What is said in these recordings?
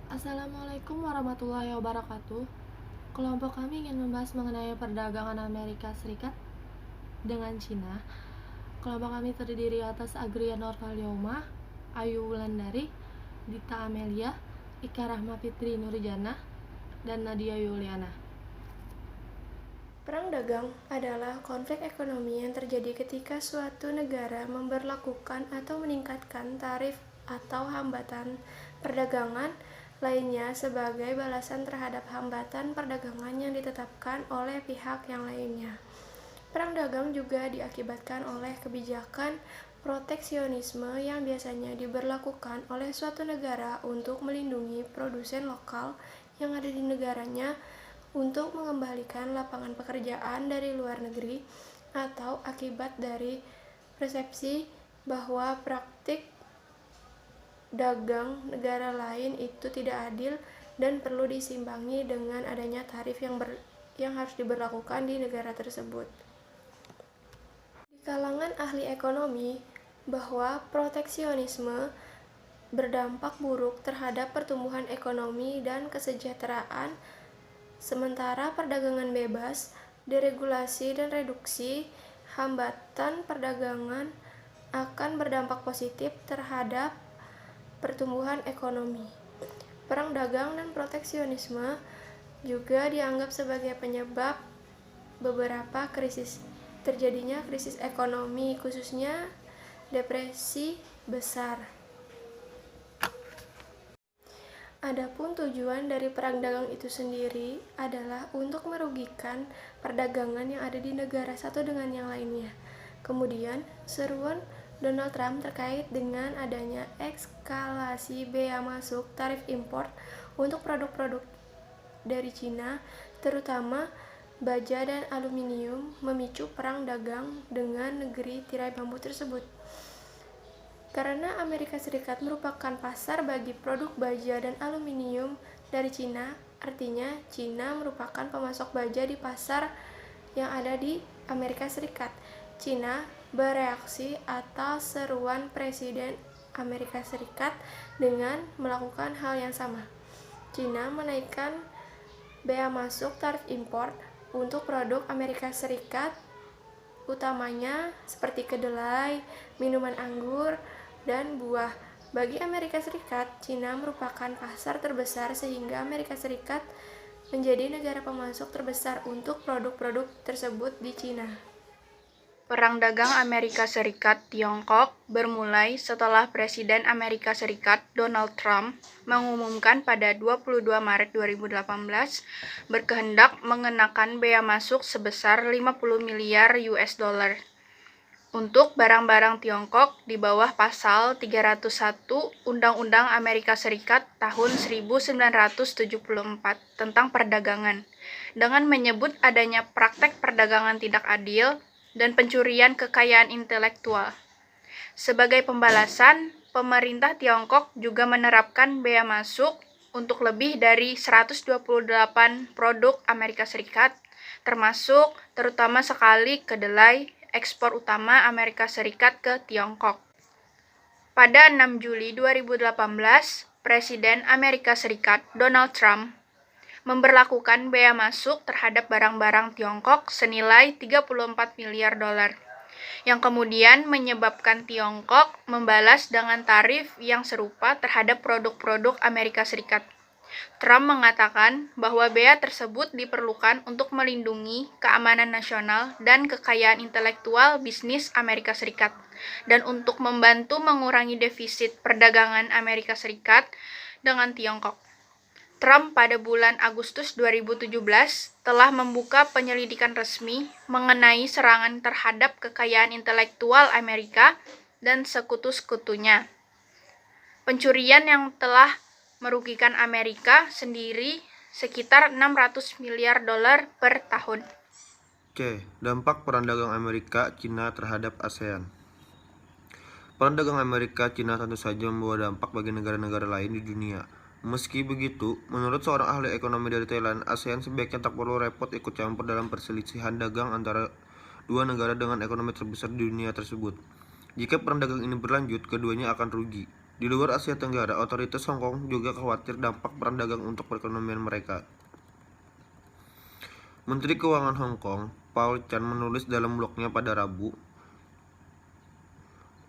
Assalamualaikum warahmatullahi wabarakatuh. Kelompok kami ingin membahas mengenai perdagangan Amerika Serikat dengan Cina. Kelompok kami terdiri atas Agria Norvalioma, Ayu Wulandari, Dita Amelia, Ika Rahma Fitri Nurjana, dan Nadia Yuliana. Perang dagang adalah konflik ekonomi yang terjadi ketika suatu negara memberlakukan atau meningkatkan tarif atau hambatan perdagangan lainnya sebagai balasan terhadap hambatan perdagangan yang ditetapkan oleh pihak yang lainnya. Perang dagang juga diakibatkan oleh kebijakan proteksionisme yang biasanya diberlakukan oleh suatu negara untuk melindungi produsen lokal yang ada di negaranya untuk mengembalikan lapangan pekerjaan dari luar negeri atau akibat dari persepsi bahwa praktik dagang negara lain itu tidak adil dan perlu diseimbangi dengan adanya tarif yang harus diberlakukan di negara tersebut. Di kalangan ahli ekonomi, bahwa proteksionisme berdampak buruk terhadap pertumbuhan ekonomi dan kesejahteraan, sementara perdagangan bebas, deregulasi dan reduksi hambatan perdagangan akan berdampak positif terhadap pertumbuhan ekonomi. Perang dagang dan proteksionisme juga dianggap sebagai penyebab beberapa terjadinya krisis ekonomi, khususnya depresi besar. Adapun tujuan dari perang dagang itu sendiri adalah untuk merugikan perdagangan yang ada di negara satu dengan yang lainnya. Kemudian, seruan Donald Trump terkait dengan adanya eskalasi bea masuk tarif impor untuk produk-produk dari Cina, terutama baja dan aluminium, memicu perang dagang dengan negeri tirai bambu tersebut. Karena Amerika Serikat merupakan pasar bagi produk baja dan aluminium dari Cina, artinya Cina merupakan pemasok baja di pasar yang ada di Amerika Serikat. Cina bereaksi atas seruan Presiden Amerika Serikat dengan melakukan hal yang sama. Cina menaikkan bea masuk tarif impor untuk produk Amerika Serikat, utamanya seperti kedelai, minuman anggur, dan buah. Bagi Amerika Serikat, Cina merupakan pasar terbesar sehingga Amerika Serikat menjadi negara pemasok terbesar untuk produk-produk tersebut di Cina. Perang dagang Amerika Serikat-Tiongkok bermulai setelah Presiden Amerika Serikat Donald Trump mengumumkan pada 22 Maret 2018 berkehendak mengenakan bea masuk sebesar 50 miliar US dollar untuk barang-barang Tiongkok di bawah pasal 301 Undang-Undang Amerika Serikat tahun 1974 tentang perdagangan, dengan menyebut adanya praktek perdagangan tidak adil dan pencurian kekayaan intelektual. Sebagai pembalasan, pemerintah Tiongkok juga menerapkan bea masuk untuk lebih dari 128 produk Amerika Serikat, termasuk terutama sekali kedelai, ekspor utama Amerika Serikat ke Tiongkok. Pada 6 Juli 2018, Presiden Amerika Serikat Donald Trump memberlakukan bea masuk terhadap barang-barang Tiongkok senilai 34 miliar dolar, yang kemudian menyebabkan Tiongkok membalas dengan tarif yang serupa terhadap produk-produk Amerika Serikat. Trump mengatakan bahwa bea tersebut diperlukan untuk melindungi keamanan nasional dan kekayaan intelektual bisnis Amerika Serikat, dan untuk membantu mengurangi defisit perdagangan Amerika Serikat dengan Tiongkok. Trump pada bulan Agustus 2017 telah membuka penyelidikan resmi mengenai serangan terhadap kekayaan intelektual Amerika dan sekutu-sekutunya. Pencurian yang telah merugikan Amerika sendiri sekitar 600 miliar dolar per tahun. Oke, dampak perang dagang Amerika-Cina terhadap ASEAN. Perang dagang Amerika-Cina tentu saja membawa dampak bagi negara-negara lain di dunia. Meski begitu, menurut seorang ahli ekonomi dari Thailand, ASEAN sebaiknya tak perlu repot ikut campur dalam perselisihan dagang antara dua negara dengan ekonomi terbesar di dunia tersebut. Jika perang dagang ini berlanjut, keduanya akan rugi. Di luar Asia Tenggara, otoritas Hong Kong juga khawatir dampak perang dagang untuk perekonomian mereka. Menteri Keuangan Hong Kong, Paul Chan, menulis dalam blognya pada Rabu,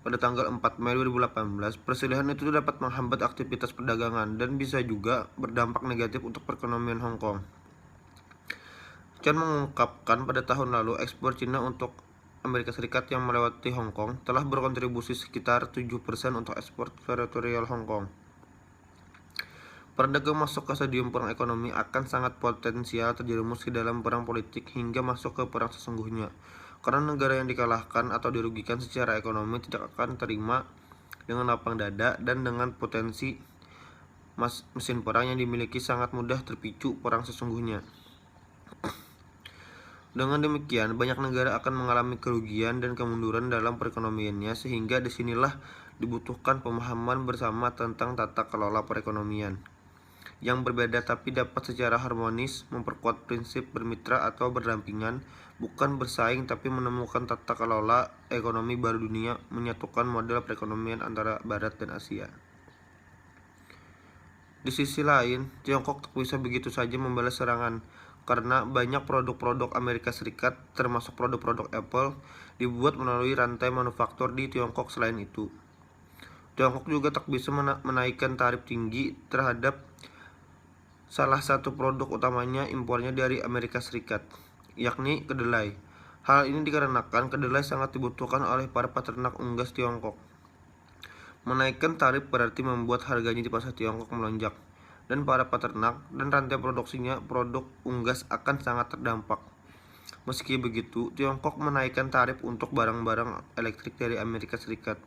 pada tanggal 4 Mei 2018, persediaan itu dapat menghambat aktivitas perdagangan dan bisa juga berdampak negatif untuk perekonomian Hong Kong. Chan mengungkapkan pada tahun lalu ekspor Cina untuk Amerika Serikat yang melewati Hong Kong telah berkontribusi sekitar 7% untuk ekspor teritorial Hong Kong. Perang dagang masuk ke stadium perang ekonomi akan sangat potensial terjerumus ke dalam perang politik hingga masuk ke perang sesungguhnya, karena negara yang dikalahkan atau dirugikan secara ekonomi tidak akan terima dengan lapang dada, dan dengan potensi mesin perang yang dimiliki sangat mudah terpicu perang sesungguhnya. Dengan demikian, banyak negara akan mengalami kerugian dan kemunduran dalam perekonomiannya, sehingga disinilah dibutuhkan pemahaman bersama tentang tata kelola perekonomian yang berbeda tapi dapat secara harmonis memperkuat prinsip bermitra atau berdampingan, bukan bersaing tapi menemukan tata kelola ekonomi baru dunia, menyatukan model perekonomian antara Barat dan Asia. Di sisi lain, Tiongkok tak bisa begitu saja membalas serangan, karena banyak produk-produk Amerika Serikat, termasuk produk-produk Apple, dibuat melalui rantai manufaktur di Tiongkok. Selain itu, Tiongkok juga tak bisa menaikkan tarif tinggi terhadap salah satu produk utamanya impornya dari Amerika Serikat, yakni kedelai. Hal ini dikarenakan kedelai sangat dibutuhkan oleh para peternak unggas Tiongkok. Menaikkan tarif berarti membuat harganya di pasar Tiongkok melonjak, dan para peternak dan rantai produksinya produk unggas akan sangat terdampak. Meski begitu, Tiongkok menaikkan tarif untuk barang-barang elektrik dari Amerika Serikat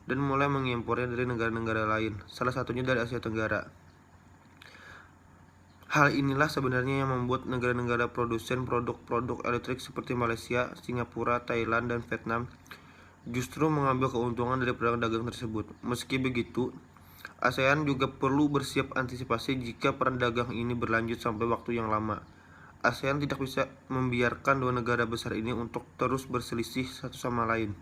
dan mulai mengimpornya dari negara-negara lain, salah satunya dari Asia Tenggara. Hal inilah sebenarnya yang membuat negara-negara produsen produk-produk elektrik seperti Malaysia, Singapura, Thailand, dan Vietnam justru mengambil keuntungan dari perang dagang tersebut. Meski begitu, ASEAN juga perlu bersiap antisipasi jika perang dagang ini berlanjut sampai waktu yang lama. ASEAN tidak bisa membiarkan dua negara besar ini untuk terus berselisih satu sama lain.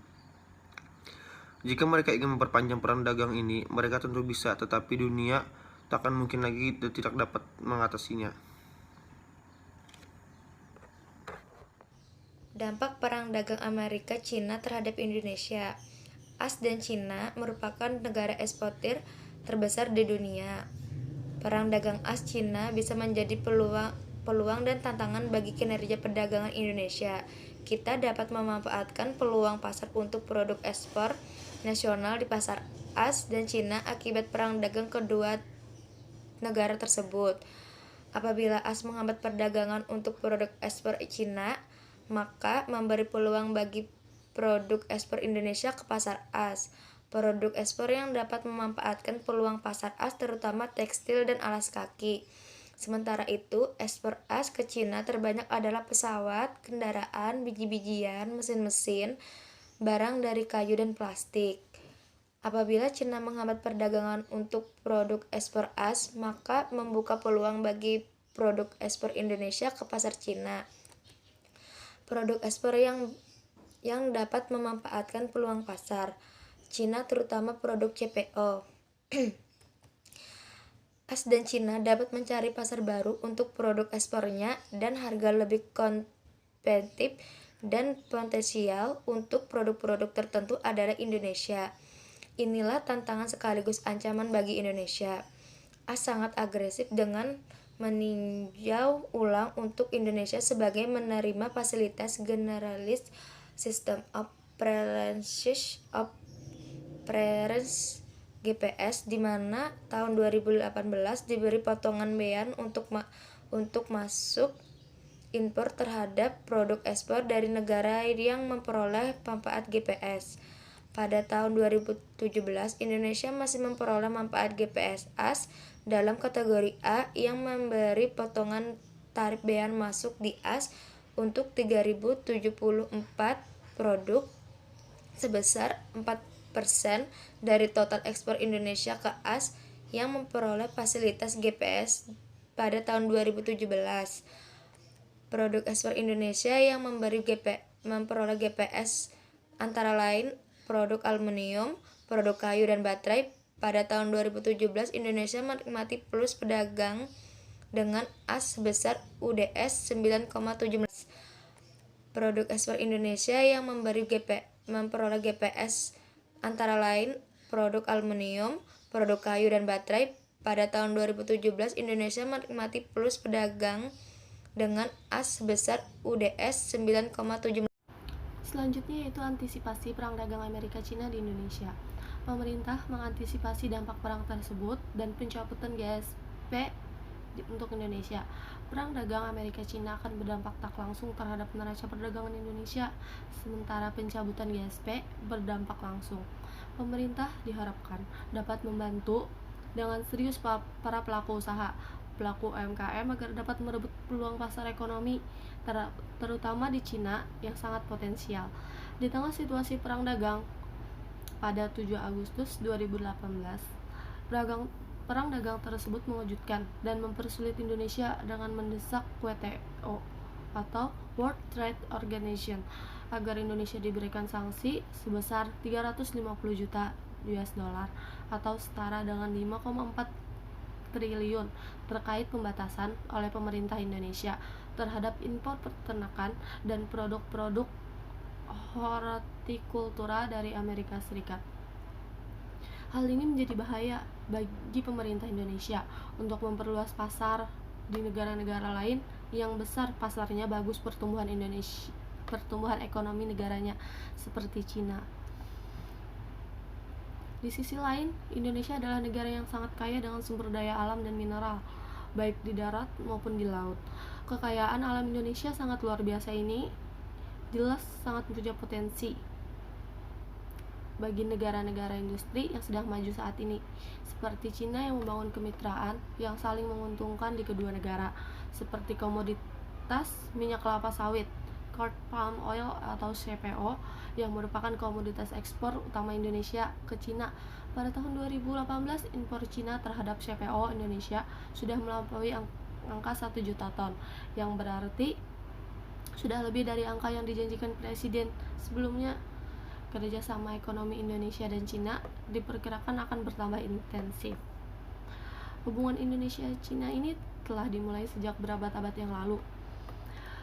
Jika mereka ingin memperpanjang perang dagang ini, mereka tentu bisa, tetapi dunia takkan mungkin lagi dan tidak dapat mengatasinya. Dampak perang dagang Amerika-Cina terhadap Indonesia. AS dan Cina merupakan negara eksportir terbesar di dunia. Perang dagang AS-Cina bisa menjadi peluang dan tantangan bagi kinerja perdagangan Indonesia. Kita dapat memanfaatkan peluang pasar untuk produk ekspor nasional di pasar AS dan Cina akibat perang dagang kedua negara tersebut. Apabila AS menghambat perdagangan untuk produk ekspor Cina, maka memberi peluang bagi produk ekspor Indonesia ke pasar AS. Produk ekspor yang dapat memanfaatkan peluang pasar AS terutama tekstil dan alas kaki. Sementara itu, ekspor AS ke Cina terbanyak adalah pesawat, kendaraan, biji-bijian, mesin-mesin, barang dari kayu dan plastik. Apabila Cina menghambat perdagangan untuk produk ekspor AS, maka membuka peluang bagi produk ekspor Indonesia ke pasar Cina. Produk ekspor yang dapat memanfaatkan peluang pasar Cina terutama produk CPO. AS dan Cina dapat mencari pasar baru untuk produk ekspornya dan harga lebih kompetitif, dan potensial untuk produk-produk tertentu adalah Indonesia. Inilah tantangan sekaligus ancaman bagi Indonesia. AS sangat agresif dengan meninjau ulang untuk Indonesia sebagai menerima fasilitas Generalis System of Preference GPS, di mana tahun 2018 diberi potongan bea untuk masuk impor terhadap produk ekspor dari negara yang memperoleh manfaat GPS. Pada tahun 2017, Indonesia masih memperoleh manfaat GPS AS dalam kategori A yang memberi potongan tarif bea masuk di AS untuk 3.074 produk sebesar 4% dari total ekspor Indonesia ke AS yang memperoleh fasilitas GPS pada tahun 2017. Produk ekspor Indonesia yang memperoleh GPS antara lain produk aluminium, produk kayu dan baterai, Pada tahun 2017, Indonesia menikmati plus pedagang dengan as sebesar UDS 9,17. Produk ekspor Indonesia yang memperoleh GPS antara lain produk aluminium, produk kayu dan baterai. Pada tahun 2017, Indonesia menikmati plus pedagang dengan as sebesar UDS 9,17. Selanjutnya yaitu antisipasi perang dagang Amerika-Cina di Indonesia. Pemerintah mengantisipasi dampak perang tersebut dan pencabutan GSP untuk Indonesia. Perang dagang Amerika-Cina akan berdampak tak langsung terhadap neraca perdagangan Indonesia, sementara pencabutan GSP berdampak langsung. Pemerintah diharapkan dapat membantu dengan serius para pelaku usaha, pelaku UMKM agar dapat merebut peluang pasar ekonomi, terutama di Cina yang sangat potensial. Di tengah situasi perang dagang pada 7 Agustus 2018, perang dagang tersebut mengejutkan dan mempersulit Indonesia dengan mendesak WTO atau World Trade Organization agar Indonesia diberikan sanksi sebesar 350 juta US dollar atau setara dengan 5,4 triliun terkait pembatasan oleh pemerintah Indonesia terhadap impor peternakan dan produk-produk hortikultura dari Amerika Serikat. Hal ini menjadi bahaya bagi pemerintah Indonesia untuk memperluas pasar di negara-negara lain yang besar pasarnya bagus pertumbuhan ekonomi negaranya seperti Cina. Di sisi lain, Indonesia adalah negara yang sangat kaya dengan sumber daya alam dan mineral, baik di darat maupun di laut. Kekayaan alam Indonesia sangat luar biasa ini jelas sangat punya potensi bagi negara-negara industri yang sedang maju saat ini, seperti Cina yang membangun kemitraan yang saling menguntungkan di kedua negara, seperti komoditas minyak kelapa sawit, crude palm oil atau CPO, yang merupakan komoditas ekspor utama Indonesia ke Cina. Pada tahun 2018, impor Cina terhadap CPO Indonesia sudah melampaui angka 1 juta ton, yang berarti sudah lebih dari angka yang dijanjikan Presiden sebelumnya. Kerjasama ekonomi Indonesia dan Cina diperkirakan akan bertambah intensif. Hubungan Indonesia-Cina ini telah dimulai sejak berabad-abad yang lalu.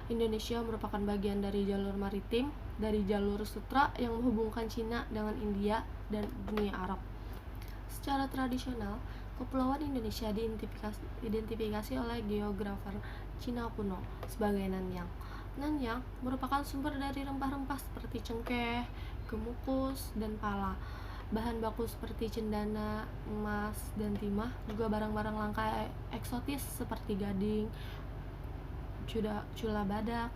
Indonesia merupakan bagian dari jalur maritim dari jalur sutra yang menghubungkan Cina dengan India dan dunia Arab. Secara tradisional, kepulauan Indonesia diidentifikasi oleh geografer Cina kuno sebagai Nanyang. Nanyang merupakan sumber dari rempah-rempah seperti cengkeh, gemukus, dan pala. Bahan baku seperti cendana, emas, dan timah, juga barang-barang langka eksotis seperti gading, cula badak,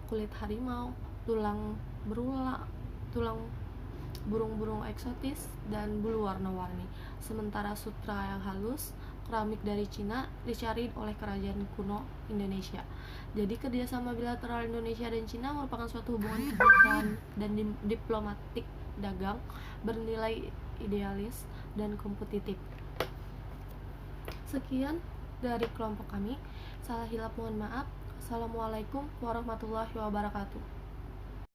kulit harimau, tulang burung-burung eksotis, dan bulu warna-warni. Sementara sutra yang halus, keramik dari Cina dicari oleh kerajaan kuno Indonesia. Jadi kerjasama bilateral Indonesia dan Cina merupakan suatu hubungan kebijakan dan diplomatik dagang bernilai idealis dan kompetitif. Sekian dari kelompok kami. Salah hilap mohon maaf. Assalamualaikum warahmatullahi wabarakatuh.